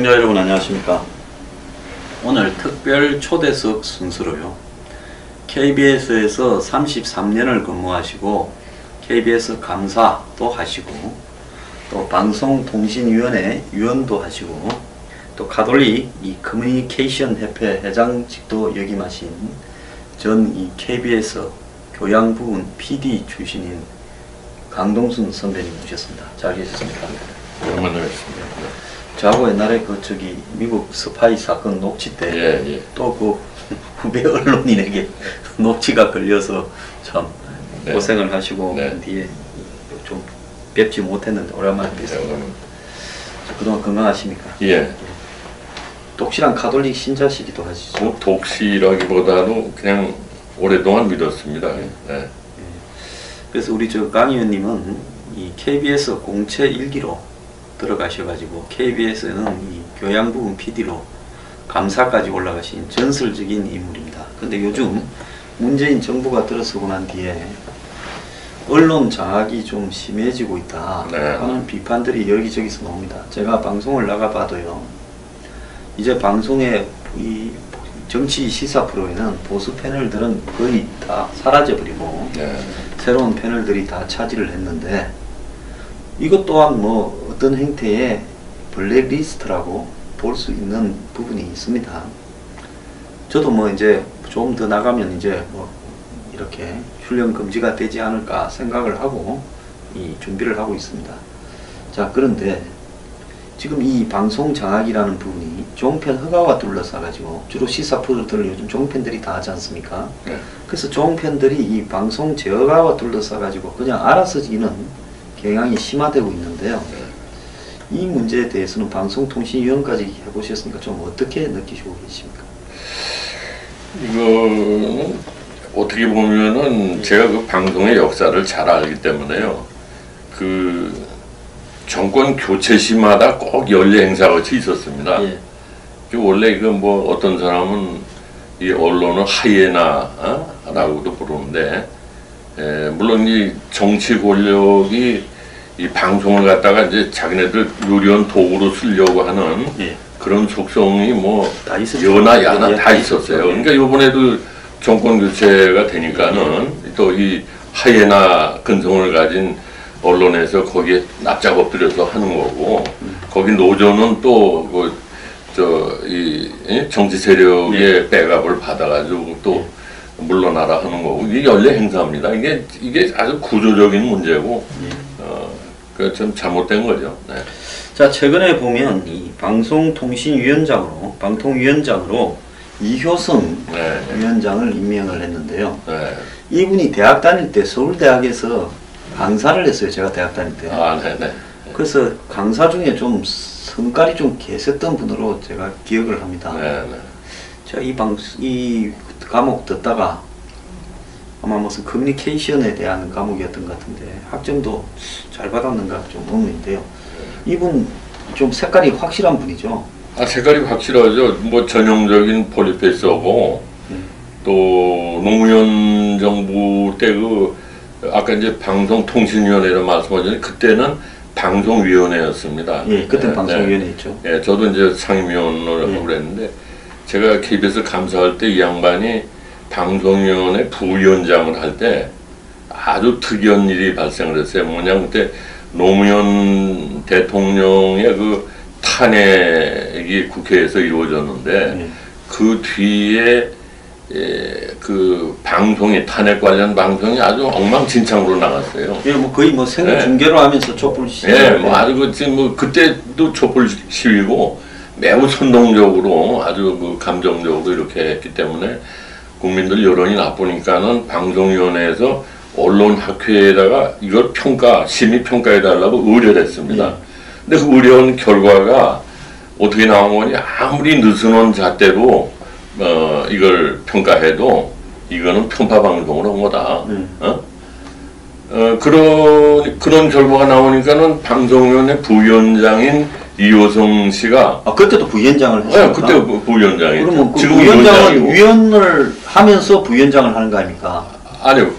시청자 여러분 안녕하십니까. 오늘 특별 초대석 순서로요, KBS에서 33년을 근무하시고 KBS 강사도 하시고 또 방송통신위원회 위원도 하시고 또 가톨릭 이 커뮤니케이션 협회 회장직도 역임하신 전 이 KBS 교양부문 PD 출신인 강동순 선배님 모셨습니다. 잘 계셨습니까? 만나겠습니다. 저하고 옛날에 그 저기 미국 스파이 사건 녹취 때 또 그 후배 언론인에게 녹취가 걸려서 참 고생을 하시고 그 뒤에 좀 뵙지 못했는데 오랜만에 뵙습니다. 그동안 건강하십니까? 예. 독실한 가톨릭 신자시기도 하시죠? 독실하기보다도 그냥 오랫동안 믿었습니다. 네. 그래서 우리 저 강 의원님은 이 KBS 공채 1기로 들어가셔가지고 KBS는 이 교양부문 PD로 감사까지 올라가신 전설적인 인물입니다. 근데 요즘 문재인 정부가 들어서고 난 뒤에 언론 장악이 좀 심해지고 있다 하는 비판들이 여기저기서 나옵니다. 제가 방송을 나가봐도요, 이제 방송의 이 정치 시사 프로에는 보수 패널들은 거의 다 사라져버리고 새로운 패널들이 다 차지를 했는데, 이것 또한 뭐 어떤 형태의 블랙리스트라고 볼 수 있는 부분이 있습니다. 저도 뭐 이제 좀 더 나가면 이제 뭐 이렇게 출연 금지가 되지 않을까 생각을 하고 이 준비를 하고 있습니다. 자, 그런데 지금 이 방송 장악이라는 부분이 종편 허가와 둘러싸 가지고 주로 시사 프로들을 요즘 종편들이 다 하지 않습니까? 그래서 종편들이 이 방송 제어가와 둘러싸 가지고 그냥 알아서 지는 경향이 심화되고 있는데요. 이 문제에 대해서는 방송통신위원까지 해보셨으니까 좀 어떻게 느끼시고 계십니까? 이거는 어떻게 보면은 제가 그 방송의 역사를 잘 알기 때문에요. 그 정권 교체 시마다 꼭 연례 행사 같이 있었습니다. 원래 그 뭐 어떤 사람은 이 언론을 하이에나라고도 부르는데, 물론 이 정치 권력이 이 방송을 갖다가 이제 자기네들 요리한 도구로 쓰려고 하는 그런 속성이 뭐 여나 야나 다 있었어요. 그러니까 요번에도 정권 교체가 되니까는 또 이 하이에나 근성을 가진 언론에서 거기에 납작 엎드려서 하는 거고, 거기 노조는 또 이 정치 세력의 백업을 받아가지고 또 물러나라 하는 거고, 이게 연례 행사입니다. 이게 아주 구조적인 문제고, 그 좀 잘못된 거죠. 자, 최근에 보면 이 방통위원장으로 이효성 위원장을 임명을 했는데요. 이분이 대학 다닐 때 서울대학에서 강사를 했어요. 제가 대학 다닐 때. 그래서 강사 중에 좀 성깔이 좀 개셌던 분으로 제가 기억을 합니다. 제가 이 과목 듣다가 아마 무슨 커뮤니케이션에 대한 과목이었던 것 같은데 학점도 잘 받았는가 좀 의문인데요. 이분 좀 색깔이 확실한 분이죠? 색깔이 확실하죠. 뭐 전형적인 폴리페이스하고 또 노무현 정부 때 아까 이제 방송통신위원회로 말씀하셨는데 그때는 방송위원회였습니다. 그때는 방송위원회였죠. 저도 이제 상임위원을 하고 그랬는데, 제가 KBS 감사할 때 이 양반이 방송위원회 부위원장을 할 때 아주 특이한 일이 발생을 했어요. 뭐냐면 그때 노무현 대통령의 그 탄핵이 국회에서 이루어졌는데 그 뒤에 그 방송이 탄핵 관련 방송이 아주 엉망진창으로 나갔어요. 뭐 거의 뭐 생애 중계로 하면서 촛불 시위. 뭐 아주 뭐 그때도 촛불 시위고 매우 선동적으로 아주 그 감정적으로 이렇게 했기 때문에 국민들 여론이 나쁘니까는 방송위원회에서 언론학회에다가 이걸 심의평가해달라고 의뢰를 했습니다. 근데 그 의뢰한 결과가 어떻게 나온 거니, 아무리 느슨한 잣대로 이걸 평가해도 이거는 편파방송을 한 거다. 그런 결과가 나오니까는 방송위원회 부위원장인 이효성 씨가 그때도 부위원장을 했어요. 그때 부위원장이죠. 그러면 그 부위원장은 위원을 하면서 부위원장을 하는 거 아닙니까? 아니요.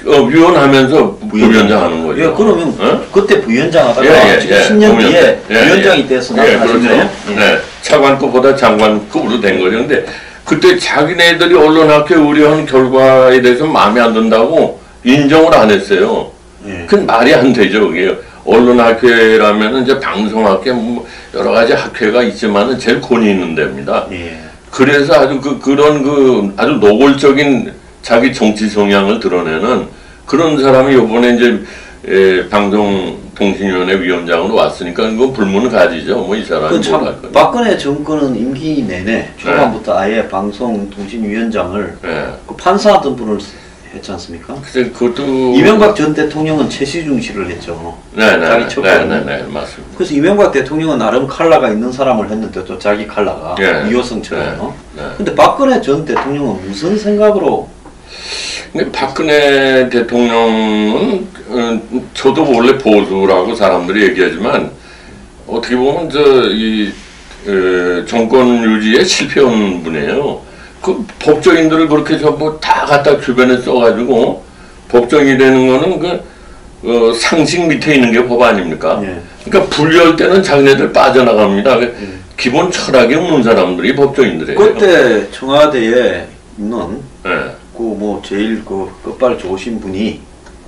위원하면서 부위원장 하는 거죠. 예, 그러면 어? 그때 부위원장 하다가 지금 10년 뒤에 위원장이 돼서 나타나셨네요. 그렇죠. 네, 차관급보다 장관급으로 된 거죠. 근데 그때 자기네들이 언론학회 의뢰한 결과에 대해서 마음에 안 든다고 인정을 안 했어요. 그건 말이 안 되죠. 그게 언론학회라면 이제 방송학회 뭐 여러 가지 학회가 있지만은 제일 권위 있는 데입니다. 그래서 아주 그런 아주 노골적인 자기 정치 성향을 드러내는 그런 사람이 이번에 이제 방송통신위원회 위원장으로 왔으니까 그건 불문을 가지죠. 뭐 이 사람이 뭘 할 거냐. 박근혜 정권은 임기 내내 초반부터 아예 방송통신위원장을 그 판사하던 분을 했지 않습니까? 그래서 그것도 이명박 전 대통령은 최시중 씨를 했죠. 자기 첩보는. 네, 맞습니다. 그래서 이명박 대통령은 나름 칼라가 있는 사람을 했는데 또 자기 칼라가 이호성처럼. 근데 박근혜 전 대통령은 무슨 생각으로? 근데 박근혜 대통령은 저도 원래 보수라고 사람들이 얘기하지만 어떻게 보면 정권 유지에 실패한 분이에요. 그 법조인들을 그렇게 전부 다 갖다 주변에 써가지고 법정이 되는 거는 상식 밑에 있는 게 법 아닙니까? 그러니까 분리할 때는 자기네들 빠져나갑니다. 기본 철학이 없는 사람들이 법조인들이에요. 그때 청와대에 있는 제일 끝발 좋으신 분이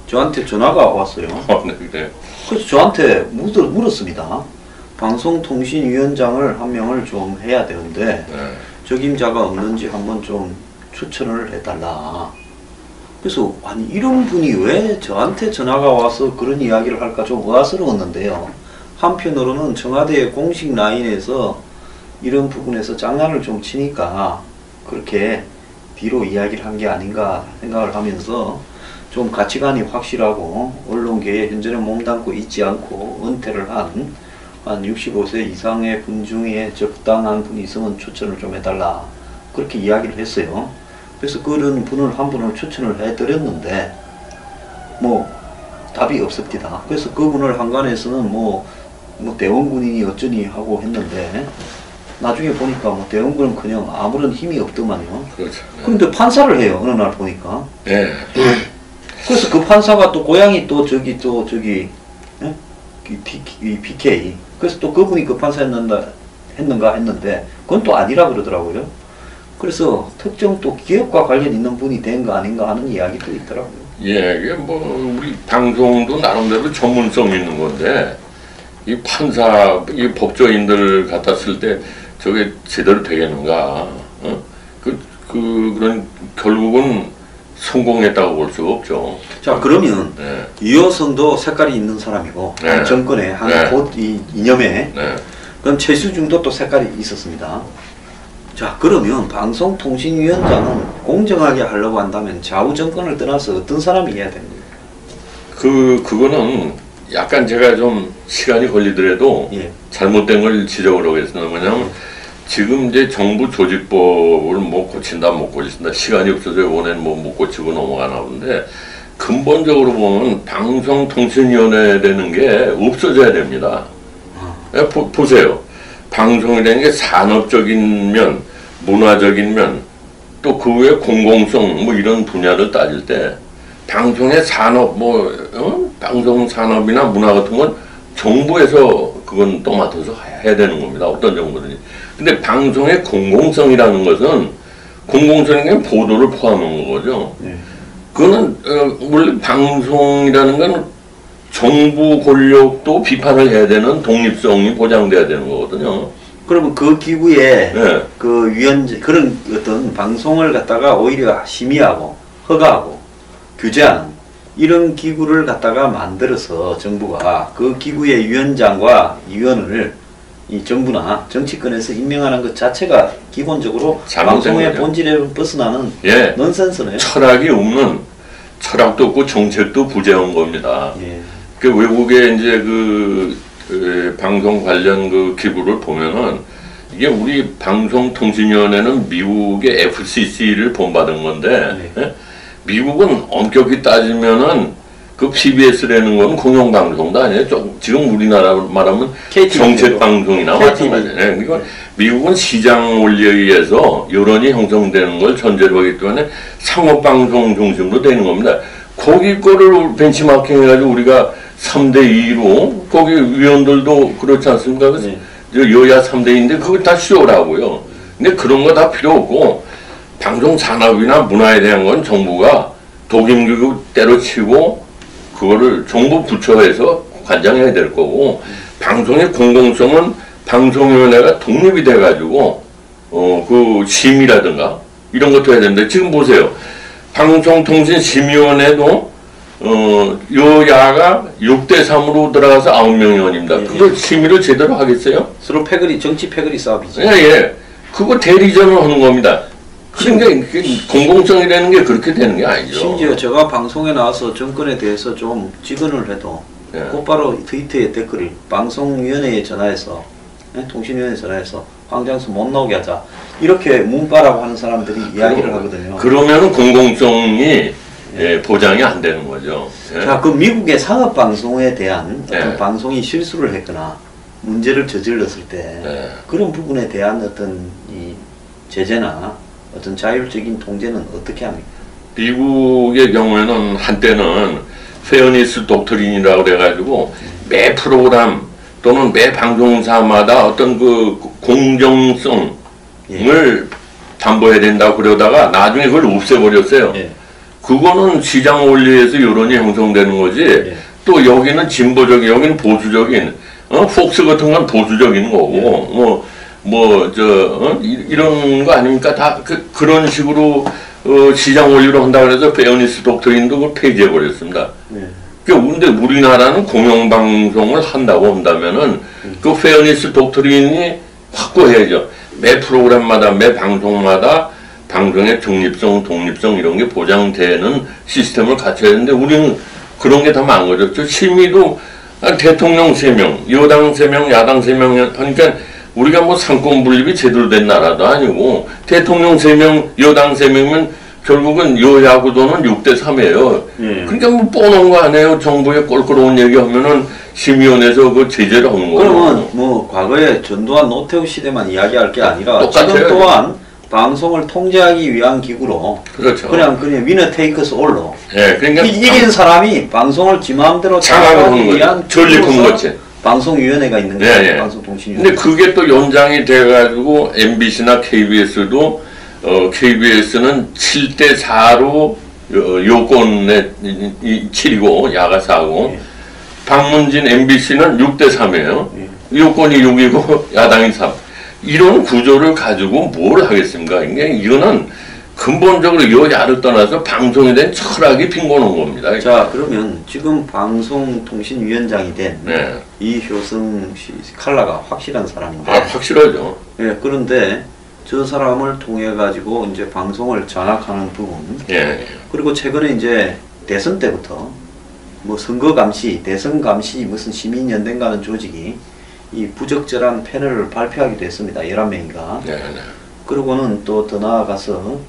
저한테 전화가 왔어요. 네. 그래서 저한테 물었습니다. 방송통신위원장을 한 명을 좀 해야 되는데 적임자가 없는지 한번 좀 추천을 해달라. 그래서 아니 이런 분이 왜 저한테 전화가 와서 그런 이야기를 할까 좀 의아스러웠는데요. 한편으로는 청와대의 공식 라인에서 이런 부분에서 장난을 좀 치니까 그렇게 뒤로 이야기를 한 게 아닌가 생각을 하면서 좀 가치관이 확실하고 언론계에 현재는 몸담고 있지 않고 은퇴를 한 65세 이상의 분 중에 적당한 분이 있으면 추천을 좀 해달라 그렇게 이야기를 했어요. 그래서 그런 분을 한 분을 추천을 해드렸는데 뭐 답이 없습니다. 그래서 그분을 한간에서는 뭐 대원군이니 어쩌니 하고 했는데 나중에 보니까 뭐 대원군은 그냥 아무런 힘이 없더만요. 그렇죠. 그런데 판사를 해요. 어느 날 보니까. 그래서 그 판사가 또 고향이 PK. 그래서 또 그분이 그 판사였는가 했는데 그건 또 아니라 그러더라고요. 그래서 특정 또 기업과 관련 있는 분이 된 거 아닌가 하는 이야기도 있더라고요. 이게 뭐 우리 방송도 나름대로 전문성 있는 건데 이 판사, 이 법조인들 갖다 쓸 때 저게 제대로 되겠는가? 그런 결국은 성공했다고 볼 수가 없죠. 자 그러면 이호성도 색깔이 있는 사람이고 한 정권에 곧 이념에 그럼 최수중도 또 색깔이 있었습니다. 자 그러면 방송통신위원장은 공정하게 하려고 한다면 좌우 정권을 떠나서 어떤 사람이 해야 됩니까? 그거는 약간 제가 좀 시간이 걸리더라도 잘못된 걸 지적을 하겠습니다. 뭐냐면 지금 이제 정부 조직법을 뭐 고친다 못 고친다 시간이 없어서 이번엔 뭐 못 고치고 넘어가나 본데 근본적으로 보면 방송통신위원회 되는 게 없어져야 됩니다. 보세요. 방송이라는 게 산업적인 면, 문화적인 면, 또 그 외에 공공성 뭐 이런 분야를 따질 때 방송의 산업 방송 산업이나 문화 같은 건 정부에서 그건 또 맡아서 해야 되는 겁니다. 어떤 정부든지. 근데 방송의 공공성이라는 것은 공공성인 게 보도를 포함한 거죠. 그거는 원래 방송이라는 건 정부 권력도 비판을 해야 되는 독립성이 보장돼야 되는 거거든요. 그러면 그 기구에 그 그런 어떤 방송을 갖다가 오히려 심의하고 허가하고 규제하는 이런 기구를 갖다가 만들어서 정부가 그 기구의 위원장과 위원을 이 정부나 정치권에서 임명하는 것 자체가 기본적으로 방송의 본질에 벗어나는 넌센스네요. 철학이 없는, 철학도 없고 정책도 부재한 겁니다. 그 외국의 이제 방송 관련 그 기구를 보면은 이게 우리 방송통신위원회는 미국의 FCC를 본받은 건데 미국은 엄격히 따지면은 그 PBS라는 건 공영방송도 아니에요. 지금 우리나라 말하면 정책방송이나 마찬가지예요. 그러니까 미국은 시장 원리에 의해서 여론이 형성되는 걸 전제로 하기 때문에 상업방송 중심으로 되는 겁니다. 거기 거를 벤치마킹 해가지고 우리가 3대2로 거기 위원들도 그렇지 않습니까? 네. 여야 3대2인데 그걸 다 쉬우라고요. 근데 그런 거 다 필요 없고 방송 산업이나 문화에 대한 건 정부가 독임기구 때려치고 그거를 정부 부처에서 관장해야 될 거고 방송의 공공성은 방송위원회가 독립이 돼가지고 그 심의라든가 이런 것도 해야 되는데 지금 보세요. 방송통신심의위원회도 여야가 6대3으로 들어가서 9명 의원입니다. 예, 그걸 심의를 제대로 하겠어요? 서로 정치 패거리 싸움이죠. 예, 예. 그거 대리전을 하는 겁니다. 그러니까 공공성이라는 게 그렇게 되는 게 아니죠. 심지어 제가 방송에 나와서 정권에 대해서 좀 직언을 해도 예. 곧바로 트위터에 댓글을 방송위원회에 전화해서 통신위원회에 전화해서 황장수 못 나오게 하자 이렇게 문바라고 하는 사람들이 이야기를 하거든요. 그러면은 공공성이 예, 보장이 안 되는 거죠. 예. 자, 그 미국의 상업방송에 대한 어떤 예. 방송이 실수를 했거나 문제를 저질렀을 때 예. 그런 부분에 대한 어떤 이 제재나 어떤 자율적인 통제는 어떻게 합니까? 미국의 경우에는 한때는 페어니스 독트린이라고 그래가지고 매 프로그램 또는 매 방송사마다 어떤 그 공정성을 담보해야 된다고 그러다가 나중에 그걸 없애버렸어요. 예. 그거는 시장 원리에서 여론이 형성되는 거지. 예. 또 여기는 진보적인, 여기는 보수적인, 폭스 같은 건 보수적인 거고, 이런 거 아닙니까? 다 그런 식으로 시장 원리로 한다고 해서 페어니스 독트린도 그걸 폐지해버렸습니다. 예. 근데 우리나라는 공영방송을 한다고 한다면은 그 페어니스 독트린이 확고해야죠. 매 프로그램마다, 매 방송마다 방송의 중립성, 독립성 이런 게 보장되는 시스템을 갖춰야 되는데 우리는 그런 게 다 망가졌죠. 심의도 대통령 3명, 여당 3명, 야당 3명 하니까 우리가 뭐 상권 분립이 제대로 된 나라도 아니고 대통령 3명, 여당 3명이면 결국은 여야 구도는 6대3이에요. 그러니까 뭐 뻔한 거 아니에요. 정부에 꼴꼴한 얘기하면은 심의원에서 그 제재를 하는 거고. 그러면 뭐 과거에 전두환 노태우 시대만 이야기할 게 아니라 똑같아요. 지금 또한 방송을 통제하기 위한 기구로 그렇죠. 그냥 위너 테이크스 올로 예, 그러니까 이긴 사람이 방송을 지 마음대로 장악을 하는 장악하기 위한 거죠. 전립은 기구로서 거지. 방송위원회가 있는 거죠. 예, 예. 방송통신위원회. 근데 그게 또 연장이 돼가지고 MBC나 KBS도 KBS는 7대4로 요건에 7이고 야가 4고 박문진 MBC는 6대3이에요. 요건이 6이고 야당이 3. 이런 구조를 가지고 뭘 하겠습니까? 이거는 근본적으로 여야를 떠나서 방송에 대한 철학이 빈곤한 겁니다. 자, 그러면 지금 방송통신위원장이 된 네. 이효성 씨 칼라가 확실한 사람인데 확실하죠. 예, 그런데 저 사람을 통해 가지고 이제 방송을 장악하는 부분. 예. 그리고 최근에 이제 대선 때부터 뭐 선거 감시, 대선 감시 무슨 시민연대인가는 조직이 이 부적절한 패널을 발표하기도 했습니다. 11명인가. 네. 그리고는 또 더 나아가서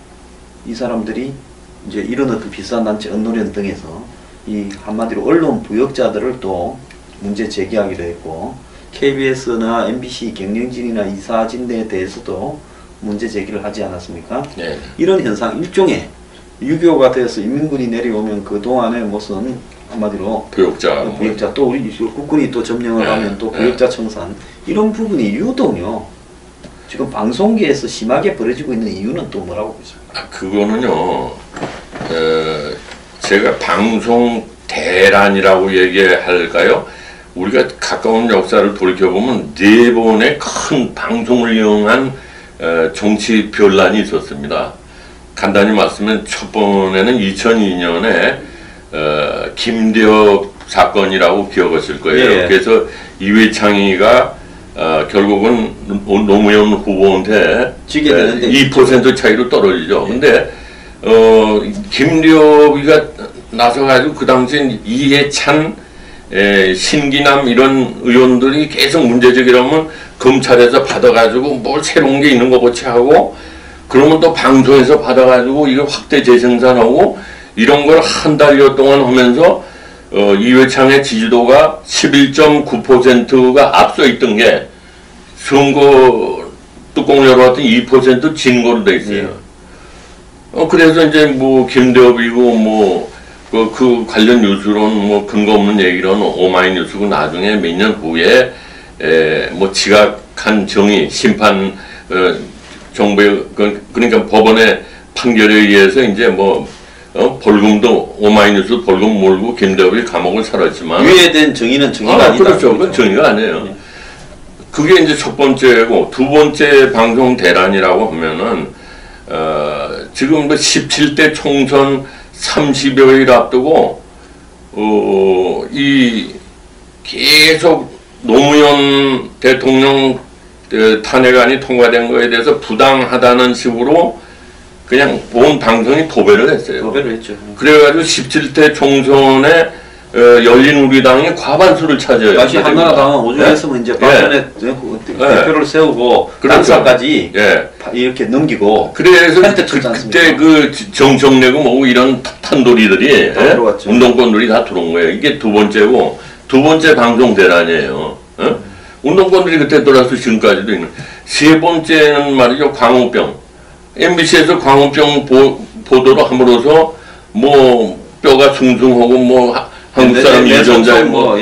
이 사람들이 이제 이런 어떤 비싼 단체 언노련 등에서 이 한마디로 언론 부역자들을 또 문제 제기하기도 했고 KBS나 MBC 경영진이나 이사진에 대해서도 문제 제기를 하지 않았습니까? 네. 이런 현상 일종의 6.25가 되어서 인민군이 내려오면 그동안에 무슨 한마디로 부역자 또 우리 국군이 또 점령을 하면 또 부역자 청산 이런 부분이 유독요 지금 방송계에서 심하게 벌어지고 있는 이유는 또 뭐라고 보십니까? 그거는요 제가 방송 대란이라고 얘기할까요? 우리가 가까운 역사를 돌이켜보면 4번의 큰 방송을 이용한 정치 변란이 있었습니다. 간단히 말씀하면 첫 번에는 2002년에 김대엽 사건이라고 기억하실 거예요. 예. 그래서 이회창이가 결국은 노무현 후보한테 지게 되는데 2% 차이로 떨어지죠. 근데 김대엽이가 나서가지고 그 당시엔 이해찬, 신기남 이런 의원들이 계속 문제제기를 하면 검찰에서 받아가지고 뭘 새로운 게 있는 거 같이 하고 그러면 또 방송에서 받아가지고 이거 확대 재생산하고 이런 걸 한 달여 동안 하면서 이회창의 지지도가 11.9%가 앞서 있던 게 선거 뚜껑을 열어봤더니 2% 진 거로 돼 있어요. 그래서 이제 뭐 김대엽이고 뭐 그 관련 뉴스로는 뭐 근거 없는 얘기로는 오마이뉴스고 나중에 몇 년 후에 뭐 지각한 정의 심판 정부의 그러니까 법원의 판결에 의해서 이제 뭐 벌금도 오마이뉴스 벌금 몰고 김대엽이 감옥을 살았지만 유예된 정의는 정의가 아니다. 그렇죠. 그건 정의가 아니에요. 네. 그게 이제 첫 번째고 두 번째 방송 대란이라고 하면은 지금 뭐 17대 총선 30여일 앞두고 이 계속 노무현 대통령 탄핵안이 통과된 거에 대해서 부당하다는 식으로 그냥 온 방송이 도배를 했어요. 도배를 했죠. 그래가지고 17대 총선에 열린우리당이 과반수를 차지해요. 다시 한나라당은 오죽했으면 이제 박근혜 대표를 세우고 당사까지 이렇게 넘기고. 그래서 그때 그 정청래고 뭐고 이런 탄돌이들이 운동권들이 다 들어온 거예요. 이게 두 번째고 두 번째 방송 대란이에요. 운동권들이 그때 돌아서 지금까지도 있는. 세 번째는 말이죠. 광우병. MBC에서 광우병 보도를 함으로써 뭐 뼈가 숭숭하고 뭐 한국 사람 유전자에 뭐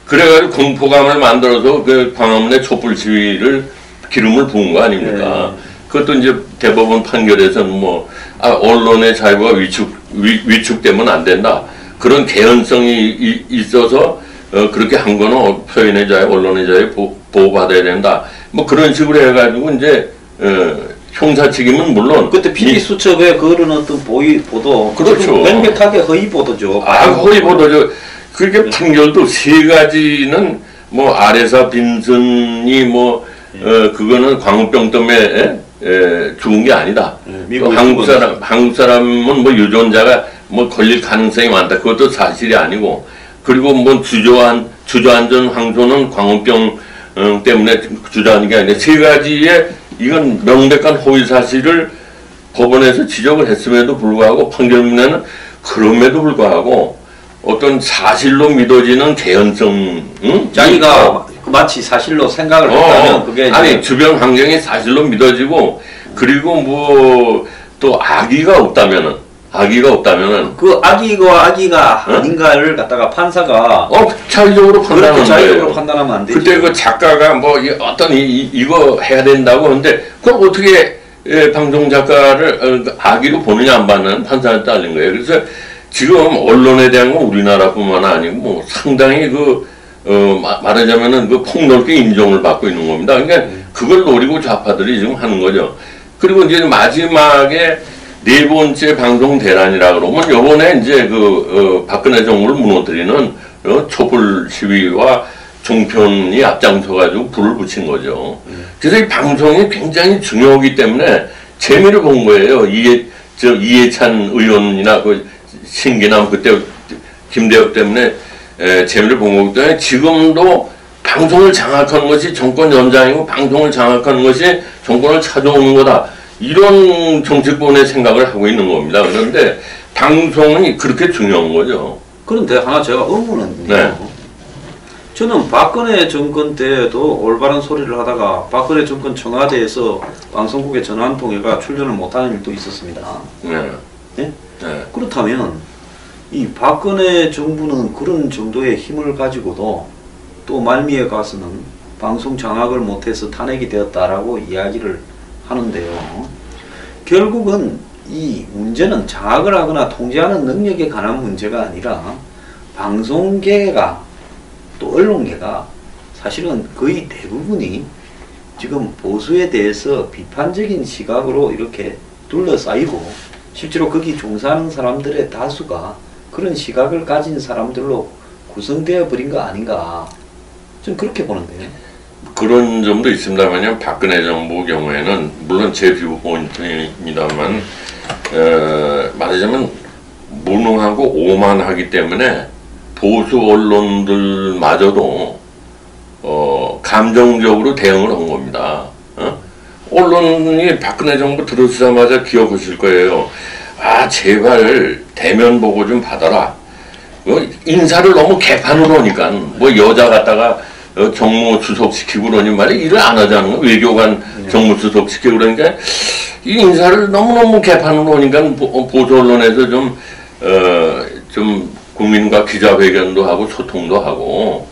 그래가지고 공포감을 만들어서 그 광화문에 촛불 시위를 기름을 부은 거 아닙니까? 그것도 이제 대법원 판결에서는 뭐 언론의 자유가 위축되면 안 된다. 그런 개연성이 있어서 그렇게 한 거는 표현의 자유, 언론의 자유 보호받아야 된다. 뭐 그런 식으로 해가지고 이제 형사 책임은 물론 그때 PD 수첩에 그런 어떤 보도 그렇죠. 명백하게 허위 보도죠. 허위 보도죠. 그게 판결도 세 가지는 뭐 아레사 빈슨이 뭐 그거는 광우병 때문에 죽은 게 아니다. 한국 사람은 뭐 유전자가 뭐 걸릴 가능성이 많다. 그것도 사실이 아니고 그리고 뭐 주저앉은 황소는 광우병 때문에 주저앉은 게 아니라 세 가지의 이건 명백한 허위 사실을 법원에서 지적을 했음에도 불구하고 판결문에는 그럼에도 불구하고 어떤 사실로 믿어지는 개연성, 자기가 마치 사실로 생각을 했다면 그게 아니 주변 환경이 사실로 믿어지고 그리고 뭐 또 악의가 없다면은 그 악의가 아닌가를 갖다가 판사가 자의적으로 판단하는 거예요. 자의적으로 판단하면 안 되죠. 그때 그 작가가 뭐 어떤 이거 해야 된다고 하는데 그걸 어떻게 방송 작가를 악의로 보느냐 안 받는 판사한테 딸린 거예요. 그래서 지금 언론에 대한 건 우리나라뿐만 아니고 뭐 상당히 말하자면은 그 폭넓게 인정을 받고 있는 겁니다. 그러니까 그걸 노리고 좌파들이 지금 하는 거죠. 그리고 이제 마지막에 네 번째 방송 대란이라 그러면 요번에 이제 박근혜 정부를 무너뜨리는 촛불 시위와 종편이 앞장서가지고 불을 붙인 거죠. 그래서 이 방송이 굉장히 중요하기 때문에 재미를 본 거예요. 이해찬 의원이나 신기남 그때 김대엽 때문에 재미를 본 거기 때문에 지금도 방송을 장악하는 것이 정권 연장이고 방송을 장악하는 것이 정권을 찾아오는 거다. 이런 정치권의 생각을 하고 있는 겁니다. 그런데 방송이 그렇게 중요한 거죠. 그런데 하나 제가 의문은 저는 박근혜 정권 때도 올바른 소리를 하다가 박근혜 정권 청와대에서 방송국의 전화 한 통해가 출연을 못하는 일도 있었습니다. 그렇다면 이 박근혜 정부는 그런 정도의 힘을 가지고도 또 말미에 가서는 방송 장악을 못해서 탄핵이 되었다라고 이야기를 하는데요. 결국은 이 문제는 장악을 하거나 통제하는 능력에 관한 문제가 아니라 방송계가 또 언론계가 사실은 거의 대부분이 지금 보수에 대해서 비판적인 시각으로 이렇게 둘러싸이고 실제로 거기 종사하는 사람들의 다수가 그런 시각을 가진 사람들로 구성되어 버린 거 아닌가 좀 그렇게 보는데요. 그런 점도 있습니다만 박근혜 정부 경우에는 물론 제 뷰 포인트입니다만 말하자면 무능하고 오만하기 때문에 보수 언론들마저도 감정적으로 대응을 한 겁니다. 언론이 박근혜 정부 들어서자마자 기억하실 거예요. 제발 대면 보고 좀 받아라. 인사를 너무 개판으로 하니까 뭐 여자 갖다가 정무수석 시키고 그러니 말이야 일을 안 하자는 거 외교관 정무수석 시키고 그러니까 이 인사를 너무너무 개판으로 하니까 보수 언론에서 좀 좀 국민과 기자회견도 하고 소통도 하고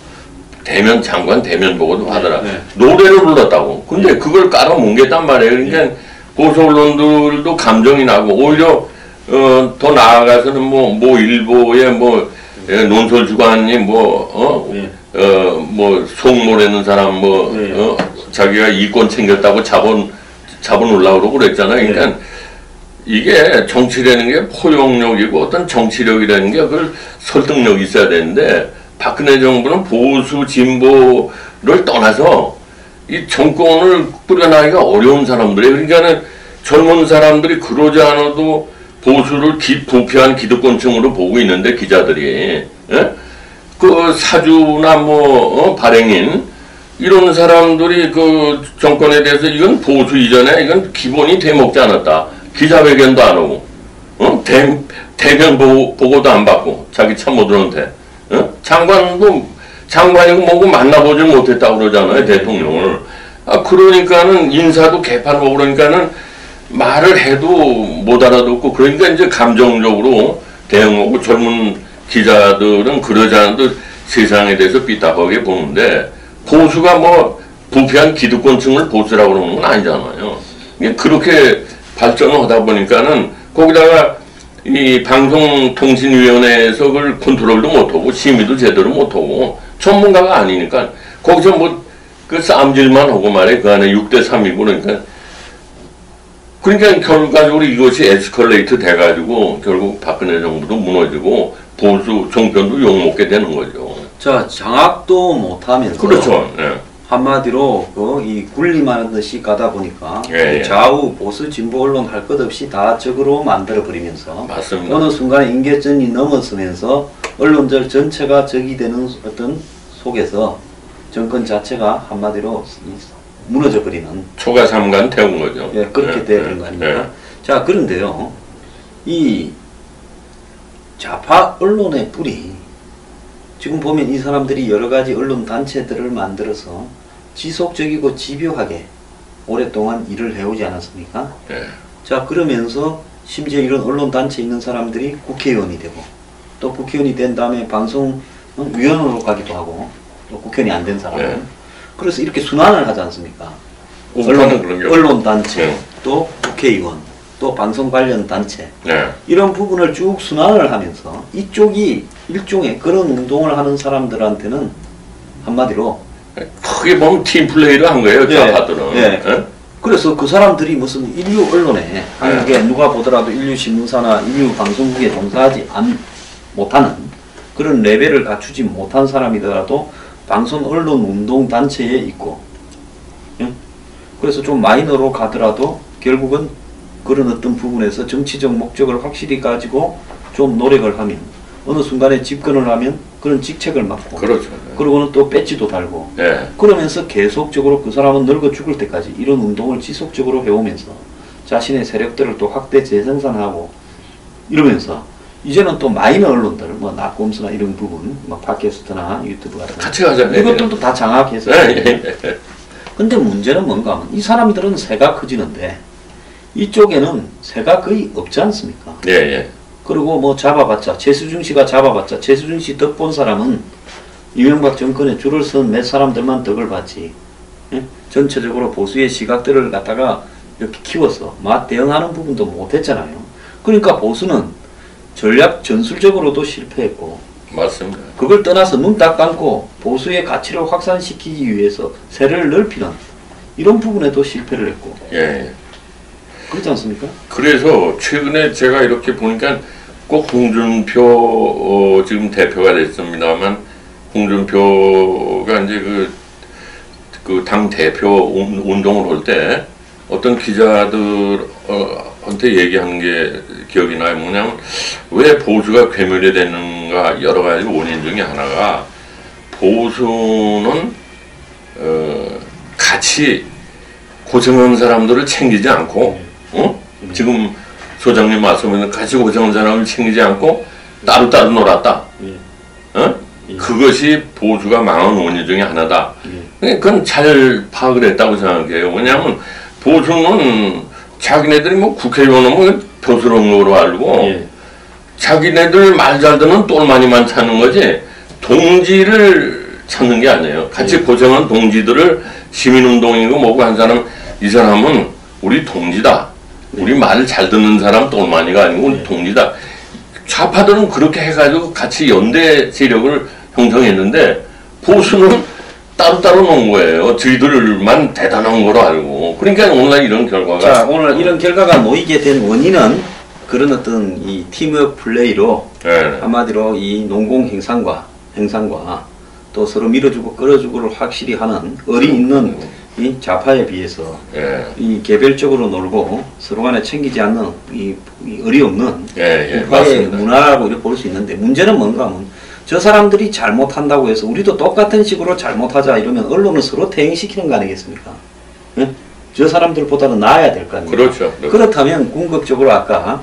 대면 장관 대면 보고도 하더라. 노래를 불렀다고. 근데 그걸 깔아뭉갰단 말이에요. 그러니까 보수 언론들도 감정이 나고 오히려 더 나아가서는 뭐 일보의 논설 주관이 뭐 속물에는 사람 자기가 이권 챙겼다고 자본 올라오고 그랬잖아요. 그러니까 이게 정치라는 게 포용력이고 어떤 정치력이라는 게 그걸 설득력이 있어야 되는데 박근혜 정부는 보수 진보를 떠나서 이 정권을 꾸려나기가 어려운 사람들이에요. 그러니까는 젊은 사람들이 그러지 않아도 보수를 부패한 기득권층으로 보고 있는데 기자들이 그 사주나 발행인 이런 사람들이 그 정권에 대해서 이건 보수 이전에 이건 기본이 되먹지 않았다. 기자회견도 안 하고 대면 보고도 안 받고 자기 참모들한테 장관이고 뭐고 만나보질 못했다고 그러잖아요. 대통령을. 그러니까는 인사도 개판하고 그러니까는 말을 해도 못 알아듣고 그러니까 이제 감정적으로 대응하고 젊은 기자들은 그러지 않아도 세상에 대해서 삐딱하게 보는데 보수가 부패한 기득권층을 보수라고 그러는 건 아니잖아요. 그렇게 발전을 하다 보니까는 거기다가 이 방송통신위원회에서 그걸 컨트롤도 못하고 심의도 제대로 못하고 전문가가 아니니까 거기서 그 싸움질만 하고 말이에요. 그 안에 6대3이고 그러니까 결과적으로 이것이 에스컬레이트 돼가지고 결국 박근혜 정부도 무너지고 보수 종편도 욕먹게 되는 거죠. 자, 장악도 못하면서 그렇죠. 네. 한마디로 이 군림하는 듯이 가다 보니까 예. 좌우 보수 진보 언론 할 것 없이 다 적으로 만들어 버리면서 맞습니다. 어느 순간 임계점이 넘어서면서 언론들 전체가 적이 되는 어떤 속에서 정권 자체가 한마디로 무너져 버리는 초가삼간 태운 거죠. 예, 그렇게 되는 거 아닙니까? 자, 그런데요, 이 좌파 언론의 뿌리, 지금 보면 이 사람들이 여러 가지 언론 단체들을 만들어서 지속적이고 집요하게 오랫동안 일을 해오지 않았습니까? 네. 자, 그러면서 심지어 이런 언론 단체에 있는 사람들이 국회의원이 되고 또 국회의원이 된 다음에 방송위원으로 가기도 하고 또 국회의원이 안 된 사람은 네. 그래서 이렇게 순환을 하지 않습니까? 언론 단체, 네. 또 국회의원, 또 방송 관련 단체 네. 이런 부분을 쭉 순환을 하면서 이쪽이 일종의 그런 운동을 하는 사람들한테는 한마디로 크게 보면 팀플레이를 한 거예요. 좌파들은. 네. 그래서 그 사람들이 무슨 인류 언론에 한국에 누가 보더라도 인류 신문사나 인류 방송국에 종사하지 못하는 그런 레벨을 갖추지 못한 사람이더라도 방송 언론 운동 단체에 있고, 그래서 좀 마이너로 가더라도 결국은 그런 어떤 부분에서 정치적 목적을 확실히 가지고 좀 노력을 하면 어느 순간에 집권을 하면 그런 직책을 맡고, 그렇죠. 그러고는 또 배지도 달고, 네. 그러면서 계속적으로 그 사람은 늙어 죽을 때까지 이런 운동을 지속적으로 해오면서 자신의 세력들을 또 확대 재생산하고 이러면서 이제는 또 마이너 언론들, 낙곰수나 이런 부분, 팟캐스트나 유튜브 같은 같이 가잖아요. 이것들도 다 장악해서. 근데 문제는 뭔가 하면 이 사람들은 새가 커지는데 이쪽에는 새가 거의 없지 않습니까? 예, 예. 그리고 잡아봤자, 최수중 씨가 잡아봤자, 최수중 씨 덕 본 사람은 이명박 정권에 줄을 쓴 몇 사람들만 덕을 봤지. 전체적으로 보수의 시각들을 갖다가 이렇게 키워서 대응하는 부분도 못했잖아요. 그러니까 보수는 전략 전술적으로도 실패했고, 맞습니다. 그걸 떠나서 눈 딱 감고 보수의 가치를 확산시키기 위해서 세를 넓히는 이런 부분에도 실패를 했고. 예. 그렇지 않습니까? 그래서 최근에 제가 이렇게 보니까 꼭 홍준표 지금 대표가 됐습니다만 홍준표가 이제 그 당 대표 운동을 할 때 어떤 기자들한테 얘기하는 게 기억이 나요. 뭐냐면 왜 보수가 괴멸이 되는가 여러 가지 원인 중에 하나가 보수는 같이 고생한 사람들을 챙기지 않고 지금 소장님 말씀하신 같이 고생한 사람을 챙기지 않고 따로따로 놀았다. 그것이 보수가 망한 원인 중에 하나다. 그건 잘 파악을 했다고 생각해요. 왜냐하면 보수는 자기네들이 국회의원은 벼슬렁으로 알고 자기네들 말 잘 듣는 똘마니만 찾는 거지 동지를 찾는 게 아니에요. 같이 고생한 동지들을 시민운동이고 뭐고 한 사람, 이 사람은 우리 동지다. 우리 말을 잘 듣는 사람 똘마니가 아니고 우리 동지다. 좌파들은 그렇게 해가지고 같이 연대 세력을 형성했는데 보수는 따로따로 놓은 거예요. 저희들만 대단한 거로 알고. 그러니까 오늘 이런 결과가. 자, 오늘 이런 결과가 모이게 된 원인은 그런 어떤 이 팀워크 플레이로 네. 한마디로 이 농공 행상과 또 서로 밀어주고 끌어주고를 확실히 하는 의리 있는 이 좌파에 비해서 예. 이 개별적으로 놀고 서로 간에 챙기지 않는 이 의리 없는 예, 화의 문화라고 이렇게 볼 수 있는데 문제는 뭔가 하면 저 사람들이 잘못한다고 해서 우리도 똑같은 식으로 잘못하자 이러면 언론은 서로 퇴행시키는 거 아니겠습니까? 예? 저 사람들보다는 나아야 될 거 아닙니까? 그렇죠. 그렇다면 궁극적으로 아까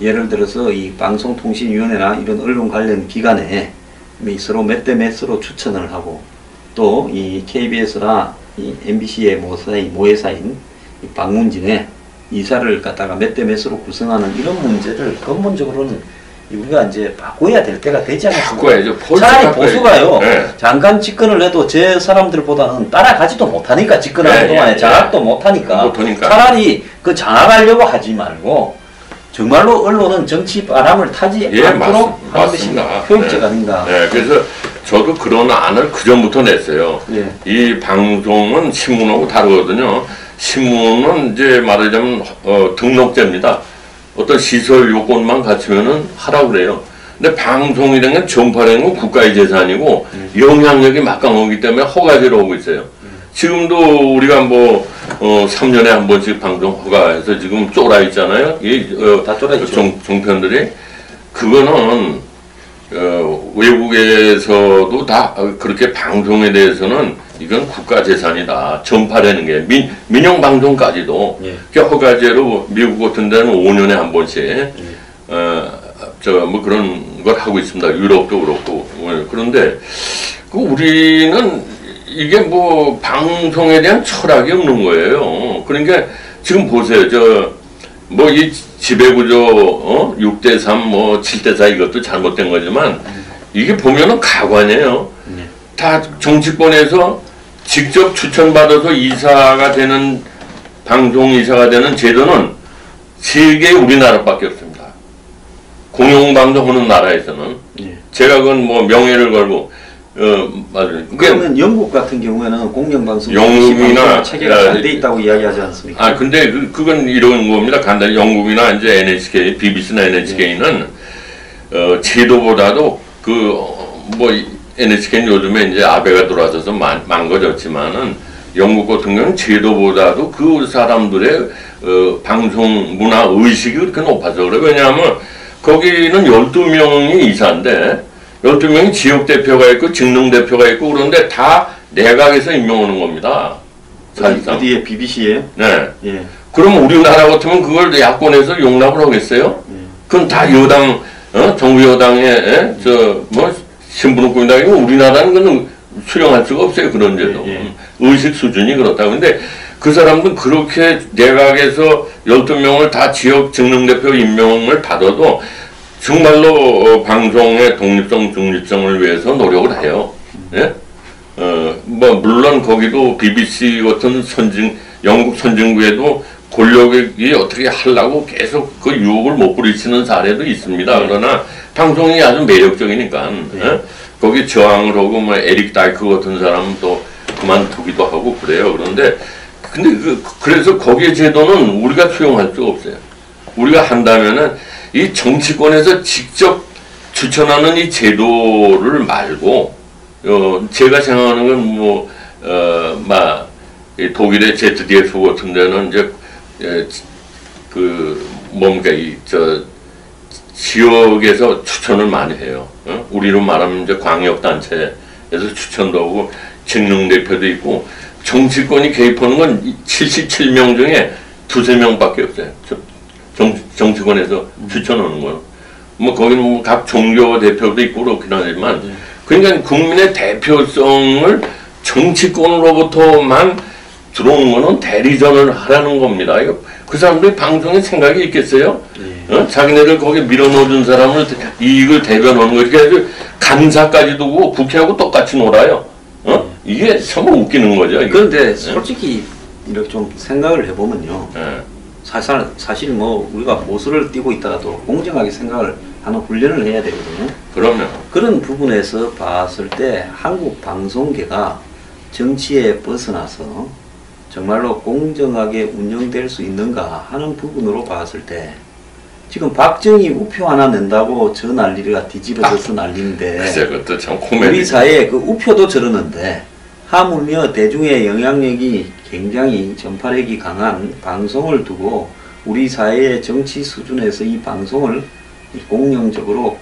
예를 들어서 이 방송통신위원회나 이런 언론 관련 기관에 서로 몇 대 몇으로 추천을 하고 또 이 KBS나 이 MBC의 모회사인 이 방문진의 이사를 갖다가 몇 대 몇으로 구성하는 이런 문제를 근본적으로는 우리가 이제 바꿔야 될 때가 되지 않겠습니까? 바꿔야죠. 차라리 보수가요. 네. 잠깐 집권을 해도 제 사람들보다는 따라가지도 못하니까 집권하는 동안에 장악도 못하니까 차라리 그 장악하려고 하지 말고 정말로 언론은 정치 바람을 타지 않도록 하는 것이 효율적 아닌가. 네, 그래서 저도 그런 안을 그전부터 냈어요. 예. 이 방송은 신문하고 다르거든요. 신문은 이제 말하자면 등록제입니다. 어떤 시설 요건만 갖추면은 하라고 그래요. 근데 방송이라는 건 전파라는 건 국가의 재산이고 영향력이 막강하기 때문에 허가제로 오고 있어요. 지금도 우리가 뭐 3년에 한 번씩 방송 허가해서 지금 쫄아 있잖아요. 다 쫄아 있죠. 종편들이. 그거는 외국에서도 다 그렇게 방송에 대해서는 이건 국가 재산이다. 전파라는 게 민영 방송까지도 허가제로 미국 같은 데는 5년에 한 번씩 뭐 그런 걸 하고 있습니다. 유럽도 그렇고. 그런데 우리는 이게 뭐 방송에 대한 철학이 없는 거예요. 그러니까 지금 보세요. 뭐 이 지배구조 6대3 뭐 7대4 이것도 잘못된 거지만 이게 보면은 가관이에요. 다 정치권에서 직접 추천받아서 이사가 되는 방송 이사가 되는 제도는 세계 우리나라밖에 없습니다. 공영방송하는 나라에서는 제가 그건 뭐 명예를 걸고 맞아요. 그러면 영국 같은 경우에는 공영방송 영국이나 체계가 잘 돼 있다고 이야기하지 않습니까? 근데 그건 이런 겁니다. 간단히 영국이나 이제 NHK, BBC나 NHK는 제도보다도 뭐 NHK는 요즘에 이제 아베가 들어와서 망가졌지만은 영국 같은 경우는 제도보다도 그 사람들의 방송 문화 의식이 그렇게 높아서 그래. 왜냐하면 거기는 12명이 이사인데 12명이 지역대표가 있고 직능대표가 있고 그런데 다 내각에서 임명하는 겁니다. 어디에 BBC에? 네. 예. 그럼 우리나라 같으면 그걸 야권에서 용납을 하겠어요? 그건 다 여당, 정부 여당의 뭐 신분권이고 우리나라는 그건 수용할 수가 없어요. 그런 데도. 의식 수준이 그렇다고. 근데 그 사람들은 그렇게 내각에서 12명을 다 지역 직능대표 임명을 받아도 정말로 방송의 독립성, 중립성을 위해서 노력을 해요. 예? 뭐 물론 거기도 BBC 같은 영국 선진국에도 권력이 어떻게 하려고 계속 그 유혹을 못 부리치는 사례도 있습니다. 그러나 방송이 아주 매력적이니까 거기 저항을 하고 뭐 에릭 다이크 같은 사람은 또 그만두기도 하고 그래요. 그런데 근데 그래서 거기에 제도는 우리가 수용할 수가 없어요. 우리가 한다면은 이 정치권에서 직접 추천하는 이 제도를 말고 제가 생각하는 건 뭐 독일의 ZDF 같은 데는 이제 뭡니까 지역에서 추천을 많이 해요. 우리로 말하면 이제 광역단체에서 추천도 하고 직능대표도 있고 정치권이 개입하는 건 77명 중에 2~3명밖에 없어요. 정치권에서 추천하는 거는. 뭐 거기는 뭐 각 종교 대표도 있고 그렇긴 하지만 그러니까 국민의 대표성을 정치권으로부터만 들어오는 거는 대리전을 하라는 겁니다. 그 사람들이 방송에 생각이 있겠어요? 자기네를 거기 밀어넣어준 사람을 이익을 대변하는 거. 이렇게 해서 감사까지 두고 국회하고 똑같이 놀아요. 이게 정말 웃기는 거죠. 이게. 그런데 솔직히 이렇게 좀 생각을 해보면요. 사실 뭐 우리가 보수를 띄고 있다가도 공정하게 생각을 하는 훈련을 해야 되거든요. 그럼요. 그런 부분에서 봤을 때 한국 방송계가 정치에 벗어나서 정말로 공정하게 운영될 수 있는가 하는 부분으로 봤을 때 지금 박정희 우표 하나 낸다고 저 난리가 뒤집어져서 난리인데 글쎄, 그것도 참 코미디. 우리 사회에 그 우표도 저러는데 하물며 대중의 영향력이 굉장히 전파력이 강한 방송을 두고 우리 사회의 정치 수준에서 이 방송을 공영적으로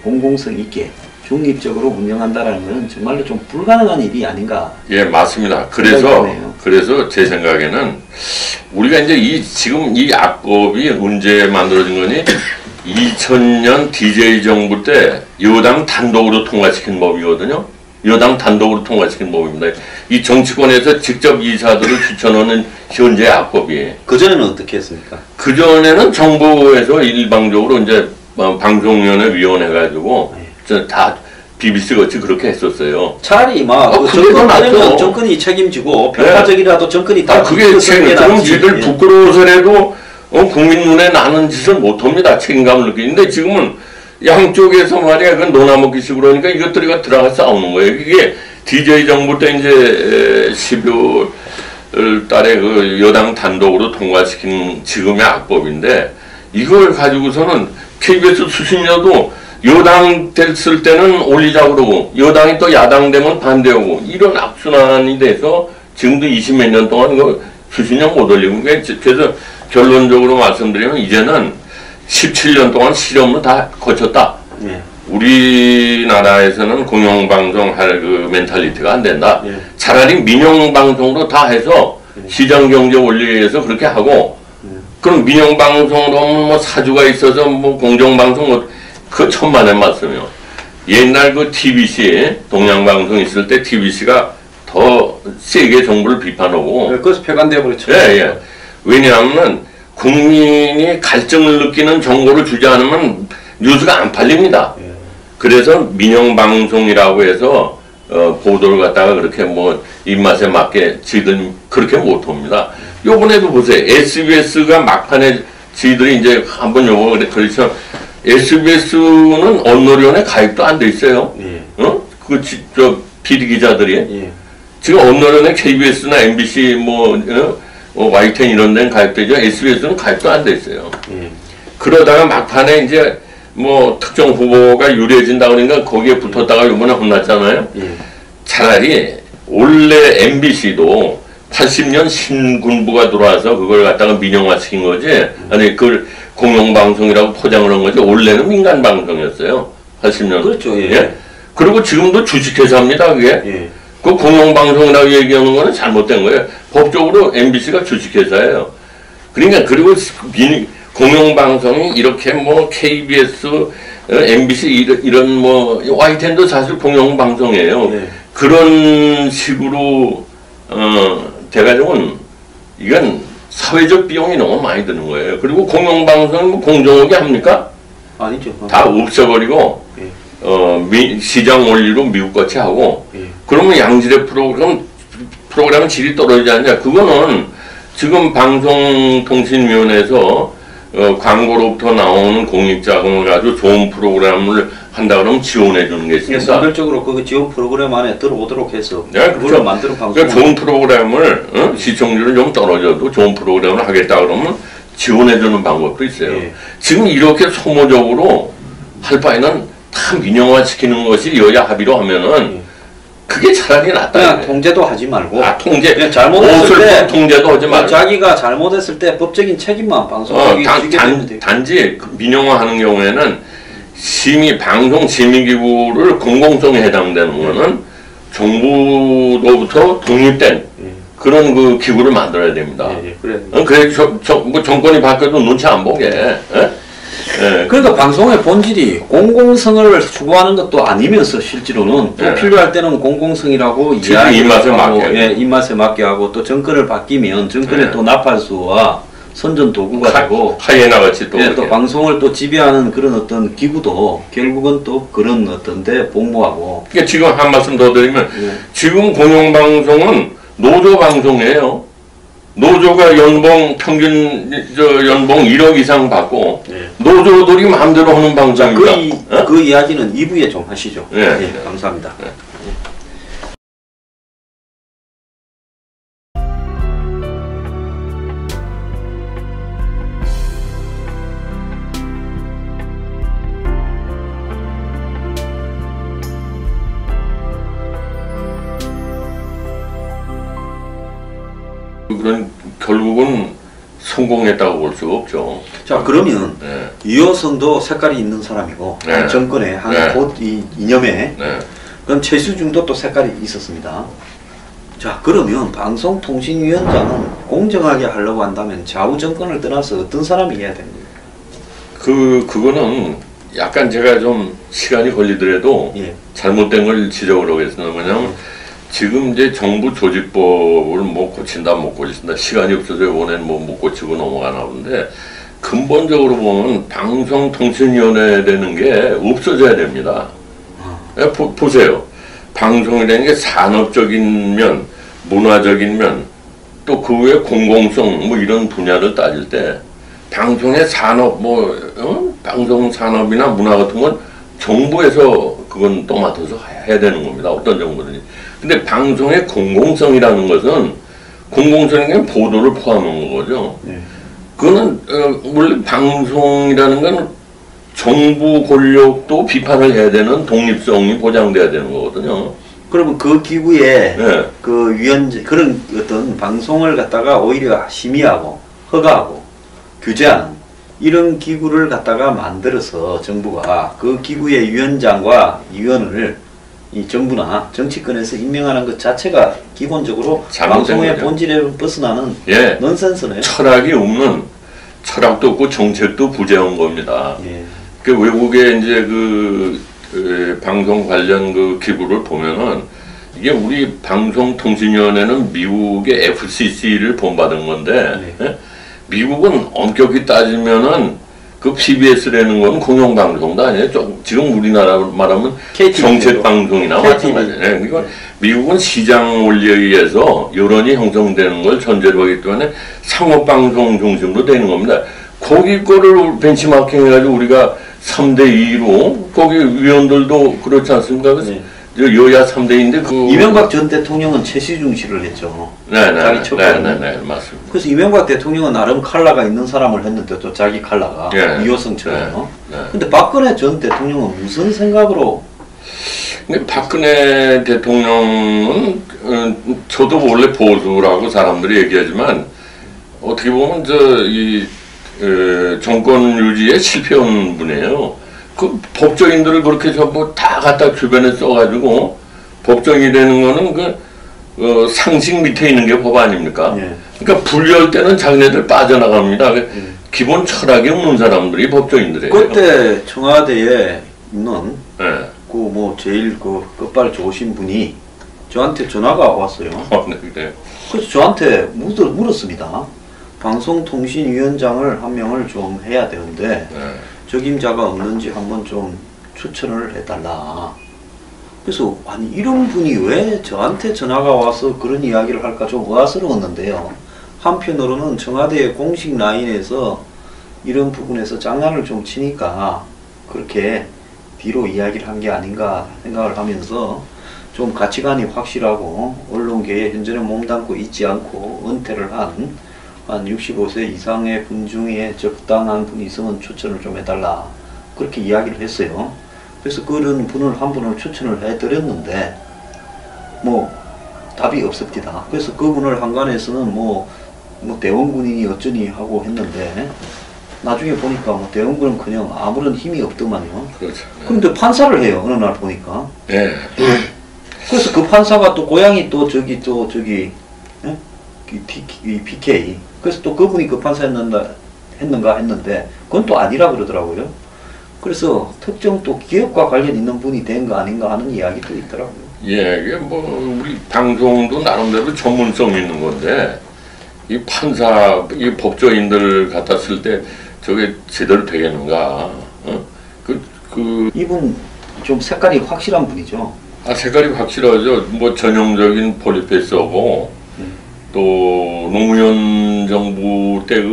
공공성 있게 중립적으로 운영한다라는 것은 정말로 좀 불가능한 일이 아닌가. 예, 맞습니다. 그래서 제 생각에는 우리가 이제 지금 이 악법이 언제 만들어진 거니? 2000년 DJ 정부 때 여당 단독으로 통과시킨 법이거든요. 여당 단독으로 통과시킨 법입니다. 이 정치권에서 직접 이사들을 추천하는 현재 악법이에요. 그전에는 어떻게 했습니까? 그전에는 정부에서 일방적으로 이제 방송위원회 위원회 가지고 다 BBC 같이 그렇게 했었어요. 차라리 막 정권이 책임지고 평가적이라도 정권이 다 그게 그럼 쟤들 부끄러워서라도 국민 눈에 나는 짓을 못합니다. 책임감을 느끼는데 지금은 양쪽에서 말이야 그 논아먹기식으로 하니까 이것들이 들어가 싸우는 거예요. 이게 DJ 정부 때 이제 12월 달에 그 여당 단독으로 통과시킨 지금의 악법인데 이걸 가지고서는 KBS 수신료도 여당 됐을 때는 올리자고 그러고 여당이 또 야당 되면 반대하고 이런 악순환이 돼서 지금도 20몇 년 동안 그 수신료 못 올리고 그래서 결론적으로 말씀드리면 이제는 17년 동안 실험을 다 거쳤다. 우리나라에서는 공영방송 할 그 멘탈리티가 안 된다. 차라리 민영방송으로 다 해서 시장경제 원리에 의해서 그렇게 하고 그럼 민영방송으로 뭐 사주가 있어서 뭐 공정방송 그 천만의 말씀이요. 옛날 그 TBC 동양방송 있을 때 TBC가 더 세게 정부를 비판하고 그래서 폐간돼 버렸죠. 예. 왜냐하면 국민이 갈증을 느끼는 정보를 주지 않으면 뉴스가 안 팔립니다. 그래서 민영방송이라고 해서 보도를 갖다가 그렇게 뭐 입맛에 맞게 지들 그렇게 못합니다. 요번에도 보세요. SBS가 막판에 지들이 이제 한번 요거 그렇죠. SBS는 언론위원회 가입도 안 돼 있어요. 저 PD 기자들이 지금 언론위원회 KBS나 MBC YTN 이런 데는 가입되죠. SBS는 가입도 안 돼 있어요. 그러다가 막판에 이제 뭐 특정 후보가 유리해진다 그러니까 거기에 붙었다가 이번에 혼났잖아요. 차라리 원래 MBC도 80년 신군부가 들어와서 그걸 갖다가 민영화시킨 거지. 아니 그걸 공영방송이라고 포장을 한 거지. 원래는 민간방송이었어요. 80년. 그렇죠. 그리고 지금도 주식회사입니다. 그게. 그 공영방송이라고 얘기하는 거는 잘못된 거예요. 법적으로 MBC가 주식회사예요. 그러니까 그리고 공영방송이 이렇게 뭐 KBS, MBC 이런 뭐 YTN도 사실 공영방송이에요. 그런 식으로 돼가지고는 이건 사회적 비용이 너무 많이 드는 거예요. 그리고 공영방송은 뭐 공정하게 합니까? 아니죠. 다 없애버리고 시장 원리로 미국같이 하고 그러면 양질의 프로그램 질이 떨어지지 않냐. 그거는 지금 방송통신위원회에서 광고로부터 나오는 공익자금을 가지고 좋은 프로그램을 한다 그러면 지원해 주는 게 있습니다. 선별적으로 그 지원 프로그램 안에 들어오도록 해서 그렇죠. 만드는 방송. 그러니까 좋은 프로그램을 시청률은 좀 떨어져도 좋은 프로그램을 하겠다 그러면 지원해 주는 방법도 있어요. 지금 이렇게 소모적으로 할 바에는 다 민영화시키는 것이 여야 합의로 하면은 그게 차라리 낫다. 그냥 통제도 하지 말고. 통제. 그냥 잘못했을 때 통제도 하지 말고. 자기가 잘못했을 때 법적인 책임만 방송국이 지게 되면 돼요. 단지 민영화하는 경우에는 방송 심의기구를 공공성에 해당되는 거는 정부로부터 독립된 그런 그 기구를 만들어야 됩니다. 그래. 뭐 정권이 바뀌어도 눈치 안 보게. 그러니까 방송의 본질이 공공성을 추구하는 것도 아니면서 실제로는 또 필요할 때는 공공성이라고 입맛에 맞게 입맛에 맞게 하고 또 정권을 바뀌면 정권의 또 나팔수와 선전 도구가 되고 하이에나 같이 또, 예, 또 방송을 또 지배하는 그런 어떤 기구도 결국은 또 그런 어떤 데 복무하고. 그러니까 지금 한 말씀 더 드리면 예. 지금 공영방송은 노조 방송이에요. 노조가 연봉 평균 연봉 1억 이상 받고 예. 노조들이 마음대로 하는 방송입니다. 그 이야기는 2부에 좀 하시죠. 예. 예, 감사합니다. 예. 그런 결국은 성공했다고 볼 수가 없죠. 자, 그러면 네. 이호성도 색깔이 있는 사람이고 네. 한 정권에 한 네. 곧 이 이념에 네. 그럼 최수중도 또 색깔이 있었습니다. 자, 그러면 방송통신위원장은 공정하게 하려고 한다면 좌우 정권을 떠나서 어떤 사람이 해야 됩니까? 그거는 약간 제가 좀 시간이 걸리더라도 예. 잘못된 걸 지적을 하겠습니다. 뭐냐면 지금 이제 정부 조직법을 뭐 고친다 못 고친다 시간이 없어서 이번엔 뭐 못 고치고 넘어가나 본데 근본적으로 보면 방송통신위원회라는 게 없어져야 됩니다. 보세요. 방송이라는 게 산업적인 면, 문화적인 면, 또 그 외 공공성 뭐 이런 분야를 따질 때 방송의 산업 방송 산업이나 문화 같은 건 정부에서 그건 또 맡아서 해야 되는 겁니다. 어떤 정부든지. 근데 방송의 공공성이라는 것은 공공성이 보도를 포함한 거죠. 그거는 원래 방송이라는 건 정부 권력도 비판을 해야 되는 독립성이 보장돼야 되는 거거든요. 그러면 그 기구에 네. 그 그런 어떤 방송을 갖다가 오히려 심의하고 허가하고 규제하는 이런 기구를 갖다가 만들어서 정부가 그 기구의 위원장과 위원을 이 정부나 정치권에서 임명하는 것 자체가 기본적으로 방송의 거죠. 본질에 벗어나는 예. 넌센스네요. 철학이 없는 철학도 없고 정책도 부재한 겁니다. 예. 그 외국의 이제 방송 관련 그 기구를 보면은 이게 우리 방송통신위원회는 미국의 FCC를 본받은 건데 네. 예? 미국은 엄격히 따지면은 그 PBS라는 건 공영방송도 아니에요. 지금 우리나라 말하면 정책방송이나 마찬가지예요. 그러니까 미국은 시장 원리에 의해서 여론이 형성되는 걸 전제로 하기 때문에 상업방송 중심으로 되는 겁니다. 거기 거를 벤치마킹 해가지고 우리가 3대2로 거기 위원들도 그렇지 않습니까? 네. 여야 3대인데 이명박 전 대통령은 최시중 씨를 했죠. 네네 맞습니다. 그래서 이명박 대통령은 나름 칼라가 있는 사람을 했는데 또 자기 칼라가 이호성처럼. 근데 박근혜 전 대통령은 무슨 생각으로? 근데 박근혜 대통령은 저도 원래 보수라고 사람들이 얘기하지만 어떻게 보면 정권 유지에 실패한 분이에요. 그 법조인들을 그렇게 전부 다 갖다 주변에 써가지고 법조인이 되는 거는 상식 밑에 있는 게 법 아닙니까? 예. 그러니까 분리할 때는 자기네들 빠져나갑니다. 기본 철학이 없는 사람들이 법조인들이에요. 그때 청와대에 있는 네. 제일 끝발 좋으신 분이 저한테 전화가 왔어요. 네. 그래서 저한테 물었습니다. 방송통신위원장을 한 명을 좀 해야 되는데 적임자가 없는지 한번 좀 추천을 해달라. 그래서 아니 이런 분이 왜 저한테 전화가 와서 그런 이야기를 할까 좀 의아스러웠는데요. 한편으로는 청와대의 공식 라인에서 이런 부분에서 장난을 좀 치니까 그렇게 뒤로 이야기를 한 게 아닌가 생각을 하면서 좀 가치관이 확실하고 언론계에 현재는 몸담고 있지 않고 은퇴를 한 65세 이상의 분 중에 적당한 분이 있으면 추천을 좀 해달라 그렇게 이야기를 했어요. 그래서 그런 분을 한 분을 추천을 해드렸는데 답이 없습니다. 그래서 그분을 한간에서는 대원군이니 어쩌니 하고 했는데 나중에 보니까 대원군은커녕 아무런 힘이 없더만요. 그렇죠. 그런데 판사를 해요. 어느 날 보니까. 네. 그래서 그 판사가 또 고향이 PK. 그래서 또 그분이 그 판사였는가 했는데 그건 또 아니라 그러더라고요. 그래서 특정 또 기업과 관련 있는 분이 된 거 아닌가 하는 이야기도 있더라고요. 예, 이게 우리 방송도 나름대로 전문성이 있는 건데 이 판사, 이 법조인들 같았을 때 저게 제대로 되겠는가? 이분 좀 색깔이 확실한 분이죠. 색깔이 확실하죠. 뭐 전형적인 폴리페이스하고 또 노무현 정부 때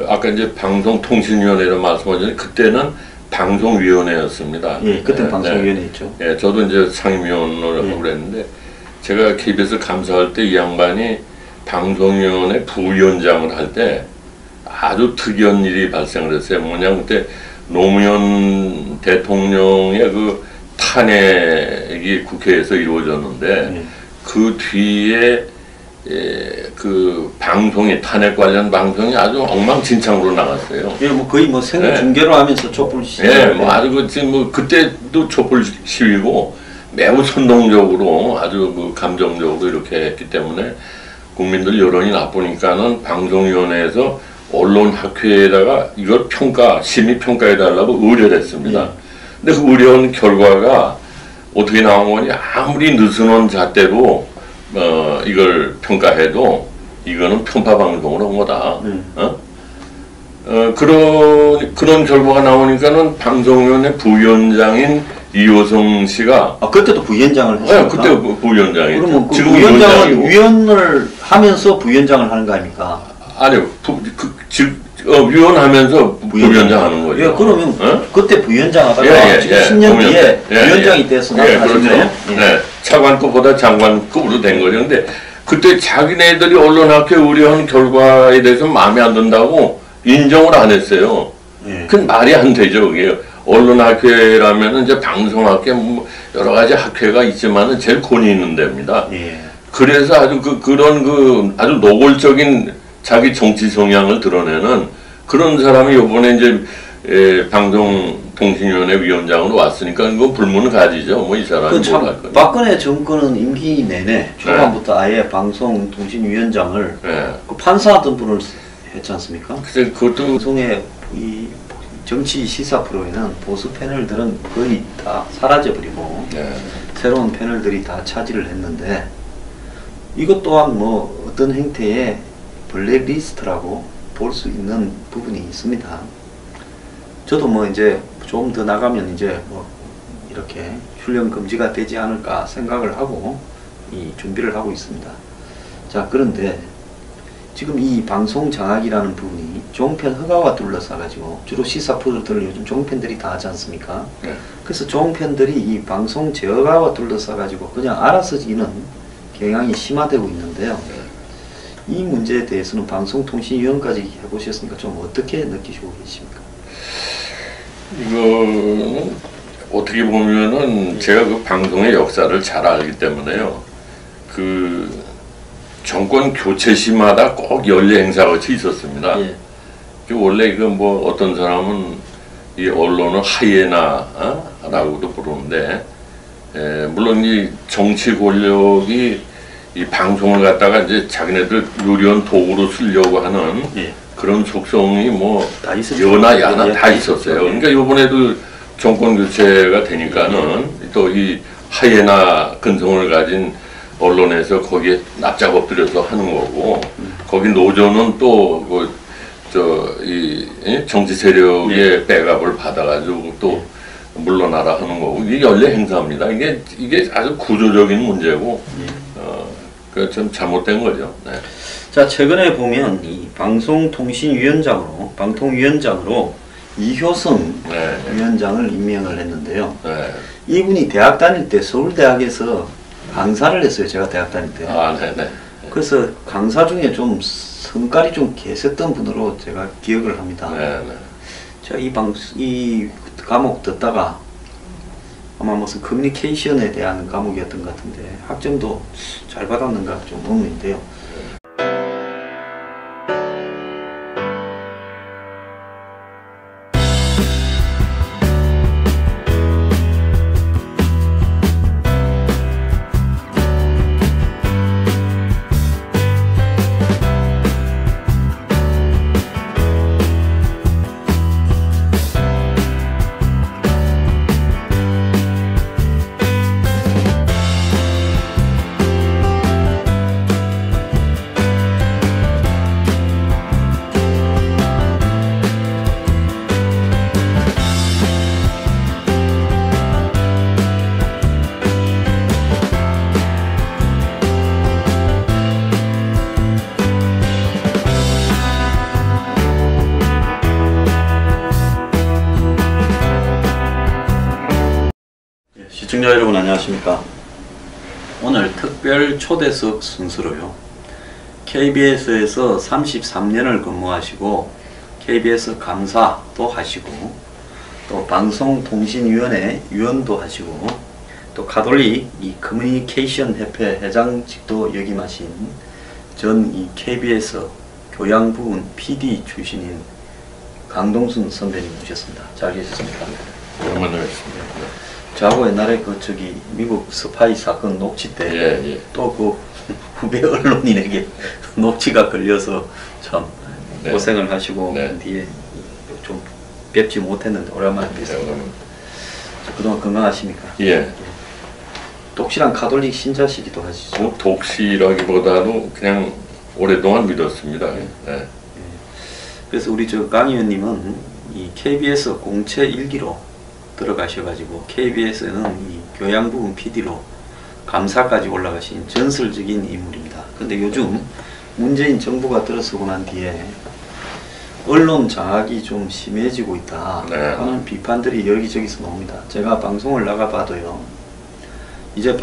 아까 이제 방송통신위원회로 말씀하셨는데 그때는 방송위원회였습니다. 예, 그때는 방송위원회였죠. 예, 저도 이제 상임위원을 하고 그랬는데 제가 KBS 감사할 때 이 양반이 방송위원회 부위원장을 할 때 아주 특이한 일이 발생을 했어요. 뭐냐면 그때 노무현 대통령의 그 탄핵이 국회에서 이루어졌는데 그 뒤에 그 방송이 탄핵 관련 방송이 아주 엉망진창으로 나갔어요. 예, 뭐 거의 뭐 생중 중계로 하면서 촛불 시위. 예, 뭐 아주 뭐 그때도 촛불 시위고 매우 선동적으로 아주 그 감정적으로 이렇게 했기 때문에 국민들 여론이 나쁘니까는 방송위원회에서 언론학회에다가 이걸 심의 평가해달라고 의뢰를 했습니다. 근데 그 의뢰한 결과가 어떻게 나온 거니? 아무리 느슨한 잣대로 이걸 평가해도 이거는 편파 방송을 한 거다. 그런 결과가 나오니까는 방송위원회 부위원장인 이호성 씨가 그때도 부위원장을 했습니까? 그때 부위원장이. 그러면 그 부위원장은 위원을 하면서 부위원장을 하는 거 아닙니까? 아니요, 위원하면서 부위원장 하는 거죠. 예, 그러면 그때 부위원장 하다가 지금 10년 뒤에 위원장이 돼서 나타나신 거예요? 네, 차관급보다 장관급으로 된 거죠. 근데 그때 자기네들이 언론학회 의뢰한 결과에 대해서 마음에 안 든다고 인정을 안 했어요. 그건 말이 안 되죠, 그게. 언론학회라면은 이제 방송학회 뭐 여러 가지 학회가 있지만은 제일 권위 있는 데입니다. 그래서 아주 그런 아주 노골적인 자기 정치 성향을 드러내는 그런 사람이 이번에 이제 방송통신위원회 위원장으로 왔으니까 그건 불문을 가지죠. 뭐 이 사람이 뭘 할 거냐. 박근혜 정권은 임기 내내 초반부터 아예 방송통신위원장을 그 판사하던 분을 했지 않습니까? 그래서 그것도 방송의 이 정치 시사 프로에는 보수 패널들은 거의 다 사라져버리고 새로운 패널들이 다 차지를 했는데 이것 또한 뭐 어떤 형태의 블랙리스트라고 볼 수 있는 부분이 있습니다. 저도 뭐 이제 좀 더 나가면 이제 뭐 이렇게 출연 금지가 되지 않을까 생각을 하고 이 준비를 하고 있습니다. 자, 그런데 지금 이 방송 장악이라는 부분이 종편 허가와 둘러싸가지고 주로 시사 프로들을 요즘 종편들이 다 하지 않습니까? 그래서 종편들이 이 방송 제어가와 둘러싸가지고 그냥 알아서 지는 경향이 심화되고 있는데요. 이 문제에 대해서는 방송통신위원까지 해보셨으니까 좀 어떻게 느끼시고 계십니까? 이거는 어떻게 보면은 제가 그 방송의 역사를 잘 알기 때문에요. 그 정권 교체 시마다 꼭 연례 행사같이 있었습니다. 원래 그 뭐 어떤 사람은 이 언론을 하이에나라고도 부르는데, 물론 이 정치 권력이 이 방송을 갖다가 이제 자기네들 요리한 도구로 쓰려고 하는 그런 속성이 뭐 여나 야나 다 있었어요. 그러니까 이번에도 정권 교체가 되니까는 또 이 하이에나 근성을 가진 언론에서 거기에 납작 엎드려서 하는 거고, 거기 노조는 또 이 정치 세력의 백업을 받아가지고 또 물러나라 하는 거고, 이게 연례 행사입니다. 이게 아주 구조적인 문제고, 그 좀 잘못된 거죠. 자, 최근에 보면 이 방송통신위원장으로 이효성 위원장을 임명을 했는데요. 이분이 대학 다닐 때 서울대학에서 강사를 했어요. 제가 대학 다닐 때. 그래서 강사 중에 좀 성깔이 좀 개셌던 분으로 제가 기억을 합니다. 제가 이 과목 듣다가 아마 무슨 커뮤니케이션에 대한 과목이었던 것 같은데 학점도 잘 받았는가 좀 의문인데요. 시청자 여러분 안녕하십니까. 오늘 특별 초대석 순서로요, KBS에서 33년을 근무하시고 KBS 감사도 하시고 또 방송통신위원회 위원도 하시고 또 가톨릭 이 커뮤니케이션 협회 회장직도 역임하신 전 이 KBS 교양부문 PD 출신인 강동순 선배님 모셨습니다. 잘 계셨습니까? 오랜만에 뵙습니다. 저하고 옛날에 그 저기 미국 스파이 사건 녹취 때 또 그 후배 언론인에게 녹취가 걸려서 참 고생을 하시고 뒤에 좀 뵙지 못했는데 오랜만에 뵙습니다. 그동안 건강하십니까? 예. 독실한 가톨릭 신자시기도 하시죠? 독실하기보다도 그냥 오랫동안 믿었습니다. 네. 그래서 우리 저 강 의원님은 이 KBS 공채 일기로 들어가셔가지고 KBS는 이 교양부문 PD로 감사까지 올라가신 전설적인 인물입니다. 근데 요즘 문재인 정부가 들어서고 난 뒤에 언론 장악이 좀 심해지고 있다 하는 비판들이 여기저기서 나옵니다. 제가 방송을 나가봐도요, 이제